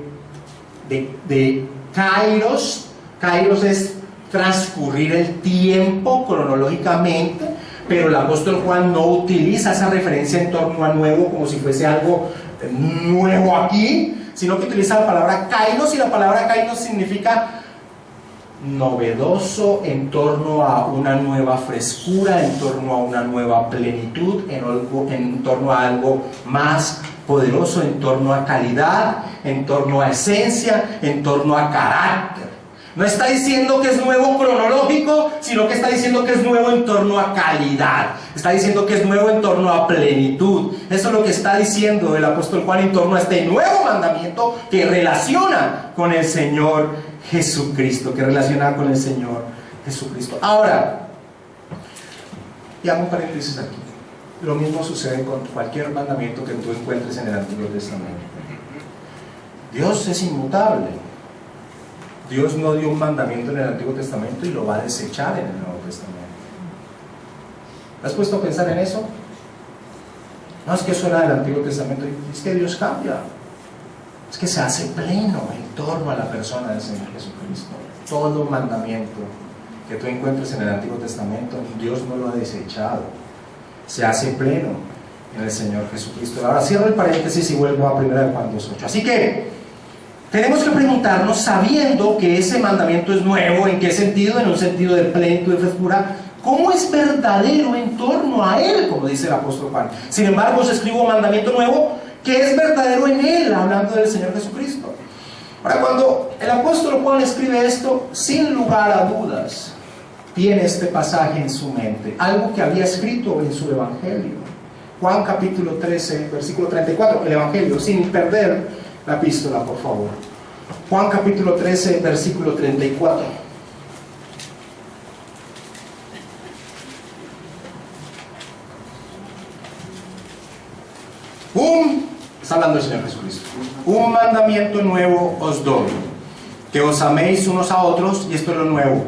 kairos. Kairos es transcurrir el tiempo cronológicamente, pero el apóstol Juan no utiliza esa referencia en torno a nuevo como si fuese algo nuevo aquí, sino que utiliza la palabra kainos, y la palabra kainos significa novedoso, en torno a una nueva frescura, en torno a una nueva plenitud, en torno a algo más poderoso, en torno a calidad, en torno a esencia, en torno a carácter. No está diciendo que es nuevo cronológico, sino que está diciendo que es nuevo en torno a calidad. Está diciendo que es nuevo en torno a plenitud. Eso es lo que está diciendo el apóstol Juan en torno a este nuevo mandamiento que relaciona con el Señor Jesucristo, que relaciona con el Señor Jesucristo. Ahora, y hago un paréntesis aquí. Lo mismo sucede con cualquier mandamiento que tú encuentres en el Antiguo Testamento. Dios es inmutable. Dios no dio un mandamiento en el Antiguo Testamento y lo va a desechar en el Nuevo Testamento. ¿Has puesto a pensar en eso? No, es que eso era del Antiguo Testamento. Es que Dios cambia. Es que se hace pleno en torno a la persona del Señor Jesucristo. Todo mandamiento que tú encuentres en el Antiguo Testamento, Dios no lo ha desechado. Se hace pleno en el Señor Jesucristo. Ahora cierro el paréntesis y vuelvo a 1 Juan 2:8. Así que tenemos que preguntarnos, sabiendo que ese mandamiento es nuevo, ¿en qué sentido? En un sentido de plenitud y frescura. ¿Cómo es verdadero en torno a él? Como dice el apóstol Juan. Sin embargo, os escribo un mandamiento nuevo que es verdadero en él, hablando del Señor Jesucristo. Ahora, cuando el apóstol Juan escribe esto, sin lugar a dudas, tiene este pasaje en su mente, algo que había escrito en su evangelio. Juan capítulo 13, versículo 34, el evangelio, sin perder la epístola, por favor. Juan capítulo 13, versículo 34. Está hablando el Señor Jesucristo. Un mandamiento nuevo os doy, que os améis unos a otros, y esto es lo nuevo,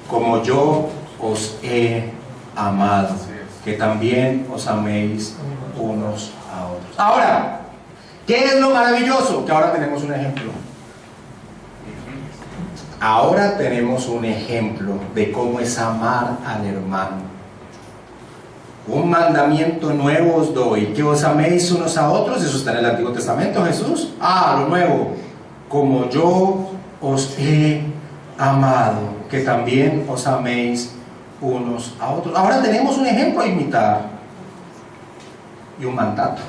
como yo os he amado, que también os améis unos a otros. Ahora, ¿qué es lo maravilloso? Que ahora tenemos un ejemplo. Ahora tenemos un ejemplo de cómo es amar al hermano. Un mandamiento nuevo os doy, que os améis unos a otros. Eso está en el Antiguo Testamento, Jesús. Lo nuevo, como yo os he amado, que también os améis unos a otros. Ahora tenemos un ejemplo a imitar y un mandato.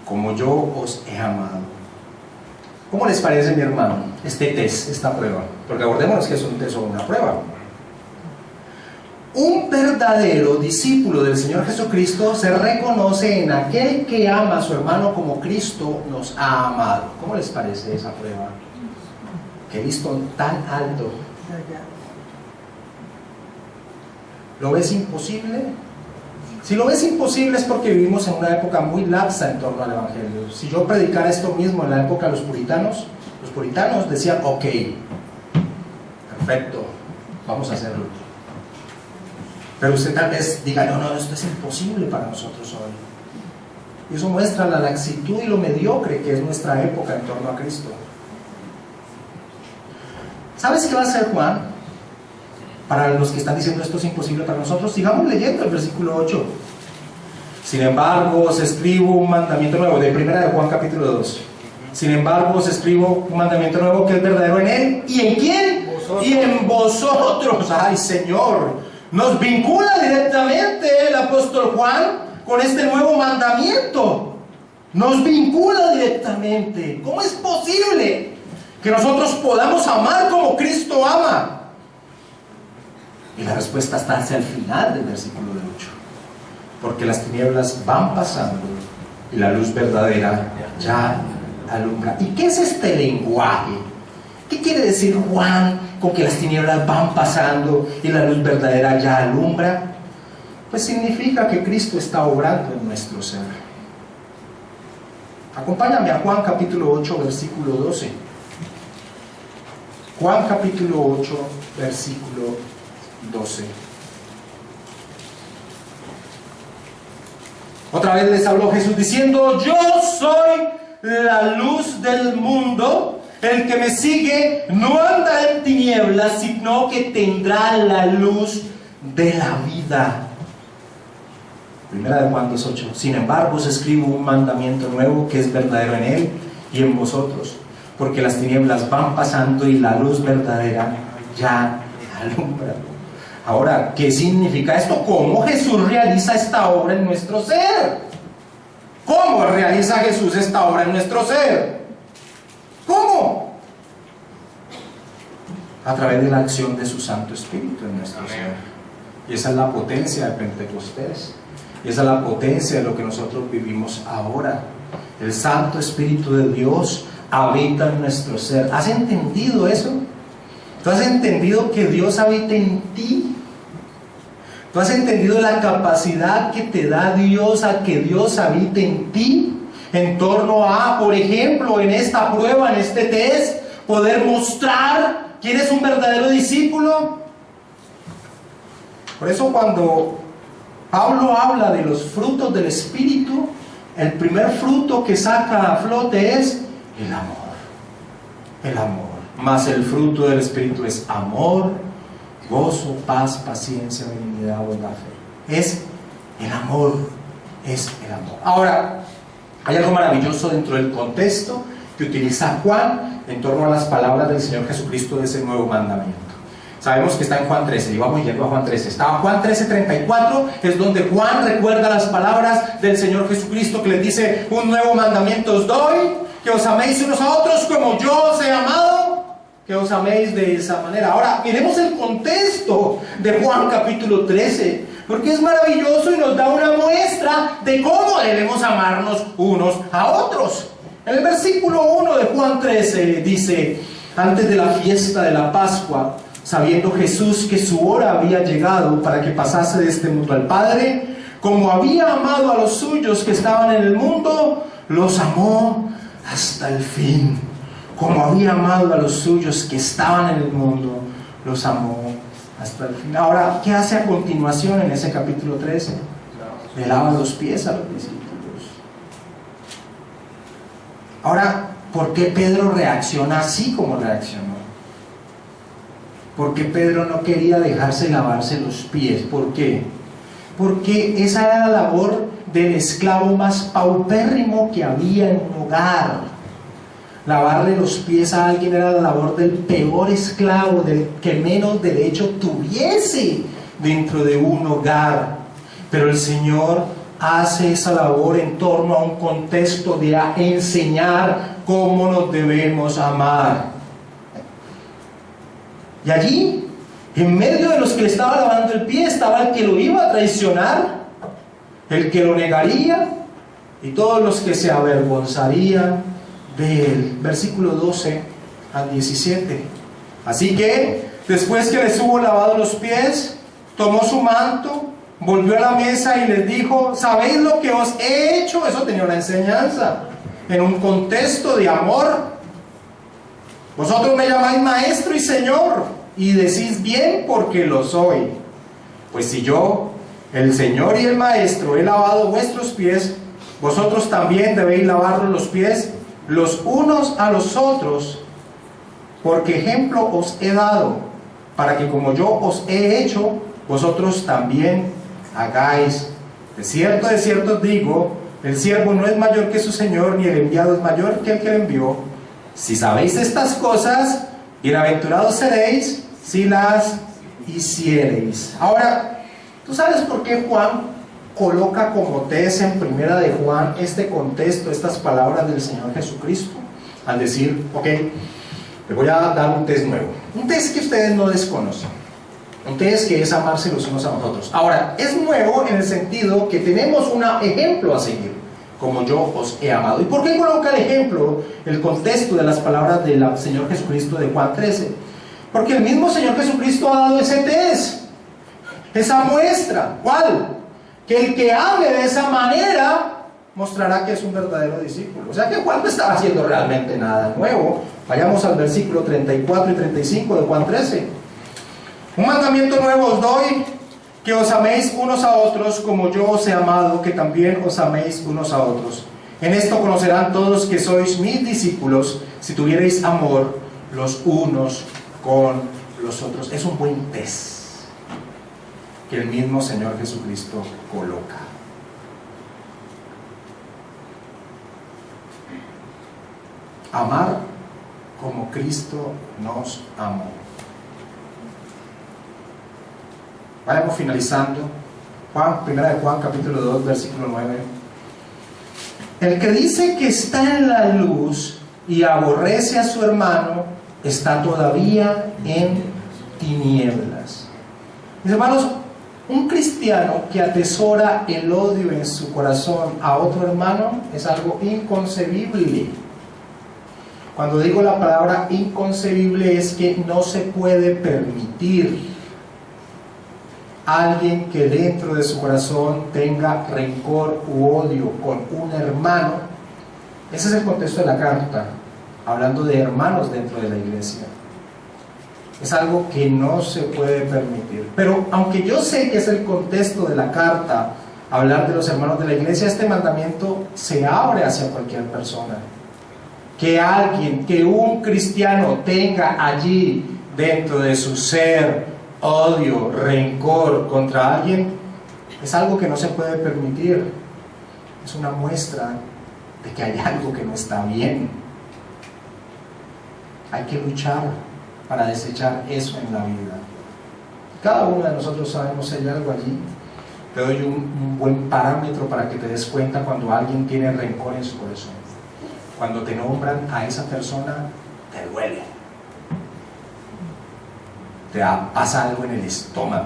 Como yo os he amado. ¿Cómo les parece, mi hermano, este test, esta prueba? Porque acordémonos que es un test o una prueba. Un verdadero discípulo del Señor Jesucristo se reconoce en aquel que ama a su hermano como Cristo nos ha amado. ¿Cómo les parece esa prueba? Que he visto tan alto. ¿Lo ves imposible? Si lo ves imposible es porque vivimos en una época muy lapsa en torno al Evangelio. Si yo predicara esto mismo en la época de los puritanos decían, ok, perfecto, vamos a hacerlo. Pero usted tal vez diga, no, esto es imposible para nosotros hoy. Y eso muestra la laxitud y lo mediocre que es nuestra época en torno a Cristo. ¿Sabes qué va a hacer Juan? Para los que están diciendo esto es imposible para nosotros, sigamos leyendo el versículo 8. Sin embargo, os escribo un mandamiento nuevo, de 1 Juan capítulo 2. Sin embargo, os escribo un mandamiento nuevo que es verdadero en él. ¿Y en quién? Vosotros. Y en vosotros. ¡Ay, Señor! Nos vincula directamente el apóstol Juan con este nuevo mandamiento. Nos vincula directamente. ¿Cómo es posible que nosotros podamos amar como Cristo ama? Y la respuesta está hacia el final del versículo 8. Porque las tinieblas van pasando y la luz verdadera ya alumbra. ¿Y qué es este lenguaje? ¿Qué quiere decir Juan con que las tinieblas van pasando y la luz verdadera ya alumbra? Pues significa que Cristo está obrando en nuestro ser. Acompáñame a Juan capítulo 8, versículo 12. Juan capítulo 8, versículo 12. Otra vez les habló Jesús diciendo, yo soy la luz del mundo. El que me sigue no andará en tinieblas, sino que tendrá la luz de la vida. 1 Juan 2:8. Sin embargo, os escribo un mandamiento nuevo que es verdadero en él y en vosotros, porque las tinieblas van pasando y la luz verdadera ya alumbra. Ahora, ¿qué significa esto? ¿Cómo Jesús realiza esta obra en nuestro ser? ¿Cómo realiza Jesús esta obra en nuestro ser? ¿Cómo? A través de la acción de su Santo Espíritu en nuestro ser. Y esa es la potencia de Pentecostés. Y esa es la potencia de lo que nosotros vivimos ahora. El Santo Espíritu de Dios habita en nuestro ser. ¿Has entendido eso? ¿Tú has entendido que Dios habita en ti? ¿Tú has entendido la capacidad que te da Dios a que Dios habite en ti? En torno a, por ejemplo, en esta prueba, en este test, poder mostrar quién es un verdadero discípulo. Por eso cuando Pablo habla de los frutos del Espíritu, el primer fruto que saca a flote es el amor. El amor. Mas el fruto del Espíritu es amor, gozo, paz, paciencia, benignidad, bondad, fe. Es el amor. Es el amor. Ahora, hay algo maravilloso dentro del contexto que utiliza Juan en torno a las palabras del Señor Jesucristo de ese nuevo mandamiento. Sabemos que está en Juan 13, y vamos yendo a Juan 13. Estaba Juan 13:34, es donde Juan recuerda las palabras del Señor Jesucristo que les dice: un nuevo mandamiento os doy, que os améis unos a otros como yo os he amado, que os améis de esa manera. Ahora, miremos el contexto de Juan capítulo 13, porque es maravilloso y nos da una muestra de cómo debemos amarnos unos a otros. En el versículo 1 de Juan 13 dice: antes de la fiesta de la Pascua, sabiendo Jesús que su hora había llegado para que pasase de este mundo al Padre, como había amado a los suyos que estaban en el mundo, los amó hasta el fin. Como había amado a los suyos que estaban en el mundo, los amó hasta el fin. Ahora, ¿qué hace a continuación en ese capítulo 13? Le lava los pies a los discípulos. Ahora, ¿por qué Pedro reacciona así como reaccionó? Porque Pedro no quería dejarse lavarse los pies. ¿Por qué? Porque esa era la labor del esclavo más paupérrimo que había en un hogar. Lavarle los pies a alguien era la labor del peor esclavo, del que menos derecho tuviese dentro de un hogar. Pero el Señor hace esa labor en torno a un contexto de enseñar cómo nos debemos amar. Y allí, en medio de los que le estaba lavando el pie, estaba el que lo iba a traicionar, el que lo negaría, y todos los que se avergonzarían de él. Versículo 12 al 17. Así que, después que les hubo lavado los pies, tomó su manto, volvió a la mesa y les dijo: ¿sabéis lo que os he hecho? Eso tenía una enseñanza, en un contexto de amor. Vosotros me llamáis maestro y señor, y decís bien porque lo soy. Pues si yo, el señor y el maestro, he lavado vuestros pies, vosotros también debéis lavaros los pies los unos a los otros, porque ejemplo os he dado, para que como yo os he hecho, vosotros también hagáis. De cierto os digo, el siervo no es mayor que su señor, ni el enviado es mayor que el que le envió. Si sabéis estas cosas, bienaventurados seréis si las hiciereis. Ahora, ¿tú sabes por qué Juan coloca como test en primera de Juan este contexto, estas palabras del Señor Jesucristo? Al decir, ok, les voy a dar un test nuevo, un test que ustedes no desconocen, un test que es amarse los unos a los otros. Ahora, es nuevo en el sentido que tenemos un ejemplo a seguir, como yo os he amado. ¿Y por qué coloca el ejemplo, el contexto de las palabras del Señor Jesucristo de Juan 13? Porque el mismo Señor Jesucristo ha dado ese test, esa muestra. ¿Cuál? Que el que hable de esa manera mostrará que es un verdadero discípulo. O sea que Juan no estaba haciendo realmente nada nuevo. Vayamos al versículo 34 y 35 de Juan 13. Un mandamiento nuevo os doy, que os améis unos a otros como yo os he amado, que también os améis unos a otros. En esto conocerán todos que sois mis discípulos, si tuvierais amor los unos con los otros. Es un buen test que el mismo Señor Jesucristo coloca. Amar como Cristo nos amó. Vayamos finalizando. Primera de Juan, capítulo 2, versículo 9. El que dice que está en la luz y aborrece a su hermano, está todavía en tinieblas. Mis hermanos, un cristiano que atesora el odio en su corazón a otro hermano es algo inconcebible. Cuando digo la palabra inconcebible es que no se puede permitir alguien que dentro de su corazón tenga rencor u odio con un hermano. Ese es el contexto de la carta, hablando de hermanos dentro de la iglesia. Es algo que no se puede permitir. Pero aunque yo sé que es el contexto de la carta, hablar de los hermanos de la iglesia, este mandamiento se abre hacia cualquier persona. Que alguien, que un cristiano tenga allí dentro de su ser odio, rencor contra alguien, es algo que no se puede permitir. Es una muestra de que hay algo que no está bien. Hay que luchar para desechar eso en la vida. Cada uno de nosotros sabemos si hay algo allí. Te doy un buen parámetro para que te des cuenta cuando alguien tiene rencor en su corazón. Cuando te nombran a esa persona, te duele. Te pasa algo en el estómago.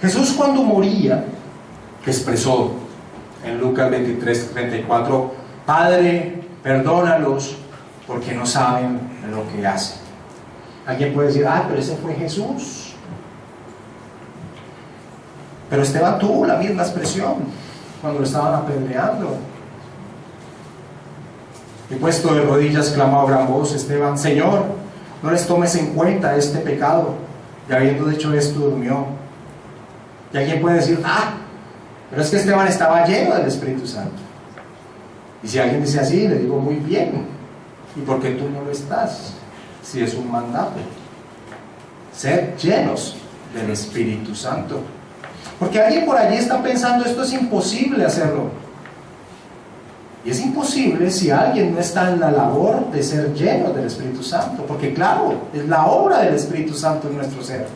Jesús, cuando moría, expresó en Lucas 23:34: Padre, perdónalos porque no saben lo que hacen. Alguien puede decir: pero ese fue Jesús. Pero Esteban tuvo la misma expresión cuando lo estaban apedreando. Y puesto de rodillas clamó a gran voz Esteban: Señor, no les tomes en cuenta este pecado. Y habiendo dicho esto, durmió. Y alguien puede decir: pero es que Esteban estaba lleno del Espíritu Santo. Y si alguien dice así, le digo: muy bien. ¿Y por qué tú no lo estás? Si es un mandato, ser llenos del Espíritu Santo. Porque alguien por allí está pensando: esto es imposible hacerlo. Y es imposible si alguien no está en la labor de ser lleno del Espíritu Santo, porque claro, es la obra del Espíritu Santo en nuestro ser,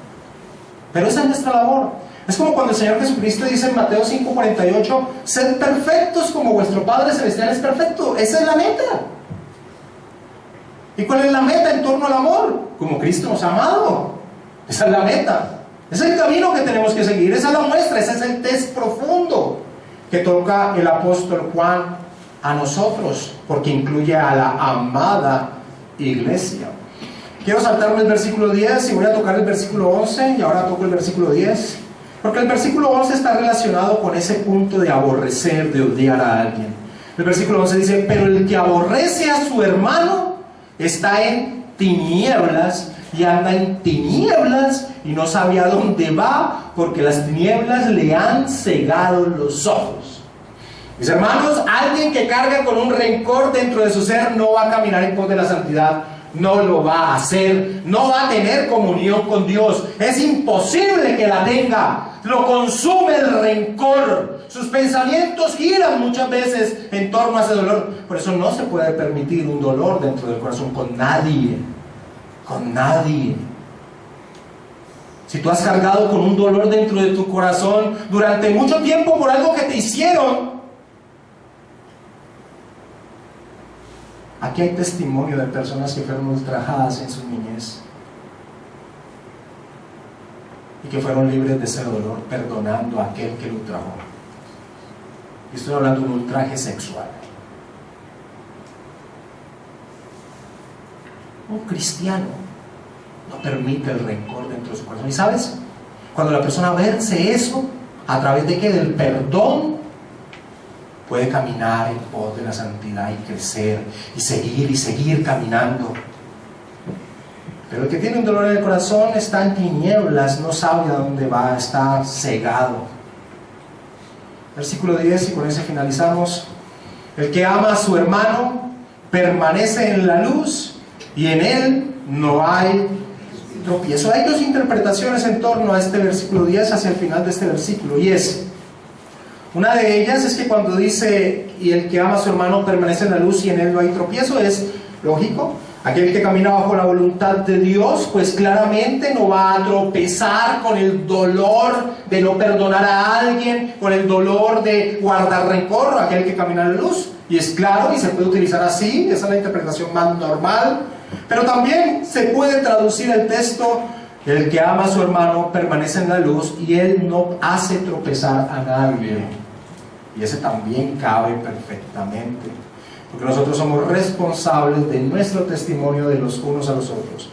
pero esa es nuestra labor. Es como cuando el Señor Jesucristo dice en Mateo 5:48: sed perfectos como vuestro Padre Celestial es perfecto. Esa es la meta. ¿Y cuál es la meta en torno al amor? Como Cristo nos ha amado. Esa es la meta. Es el camino que tenemos que seguir. Esa es la muestra. Ese es el test profundo que toca el apóstol Juan a nosotros, porque incluye a la amada iglesia. Quiero saltarme el versículo 10 y voy a tocar el versículo 11, y ahora toco el versículo 10, porque el versículo 11 está relacionado con ese punto de aborrecer, de odiar a alguien. El versículo 11 dice: pero el que aborrece a su hermano está en tinieblas, y anda en tinieblas y no sabe a dónde va, porque las tinieblas le han cegado los ojos. Mis hermanos, alguien que carga con un rencor dentro de su ser no va a caminar en pos de la santidad, no lo va a hacer, no va a tener comunión con Dios. Es imposible que la tenga. Lo consume el rencor. Sus pensamientos giran muchas veces en torno a ese dolor. Por eso no se puede permitir un dolor dentro del corazón con nadie. Con nadie. Si tú has cargado con un dolor dentro de tu corazón durante mucho tiempo por algo que te hicieron, aquí hay testimonio de personas que fueron ultrajadas en su niñez y que fueron libres de ese dolor, perdonando a aquel que lo ultrajó. Y estoy hablando de un ultraje sexual. Un cristiano no permite el rencor dentro de su corazón. ¿Y sabes? Cuando la persona vence eso, ¿a través de qué? Del perdón, puede caminar en pos de la santidad y crecer y seguir caminando. Pero el que tiene un dolor en el corazón está en tinieblas, no sabe a dónde va, está cegado. Versículo 10, y con ese finalizamos. El que ama a su hermano permanece en la luz, y en él no hay tropiezo. Hay dos interpretaciones en torno a este versículo 10 hacia el final de este versículo, y es: una de ellas es que cuando dice y el que ama a su hermano permanece en la luz y en él no hay tropiezo, es lógico. Aquel que camina bajo la voluntad de Dios, pues claramente no va a tropezar con el dolor de no perdonar a alguien, con el dolor de guardar rencor. Aquel que camina en la luz, y es claro, y se puede utilizar así, esa es la interpretación más normal. Pero también se puede traducir el texto: el que ama a su hermano permanece en la luz y él no hace tropezar a nadie. Y ese también cabe perfectamente, porque nosotros somos responsables de nuestro testimonio de los unos a los otros.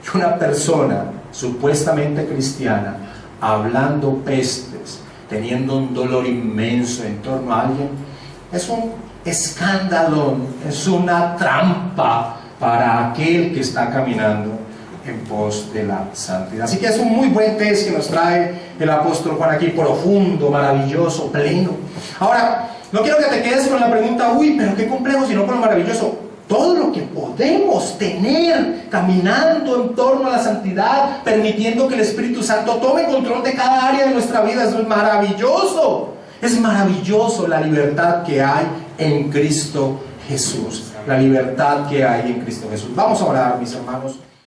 Y una persona supuestamente cristiana, hablando pestes, teniendo un dolor inmenso en torno a alguien, es un escándalo, es una trampa para aquel que está caminando en pos de la santidad. Así que es un muy buen test que nos trae el apóstol Juan aquí, profundo, maravilloso, pleno. Ahora, no quiero que te quedes con la pregunta, uy, pero qué complejo, sino con lo maravilloso. Todo lo que podemos tener caminando en torno a la santidad, permitiendo que el Espíritu Santo tome control de cada área de nuestra vida, eso es maravilloso. Es maravilloso la libertad que hay en Cristo Jesús. La libertad que hay en Cristo Jesús. Vamos a orar, mis hermanos.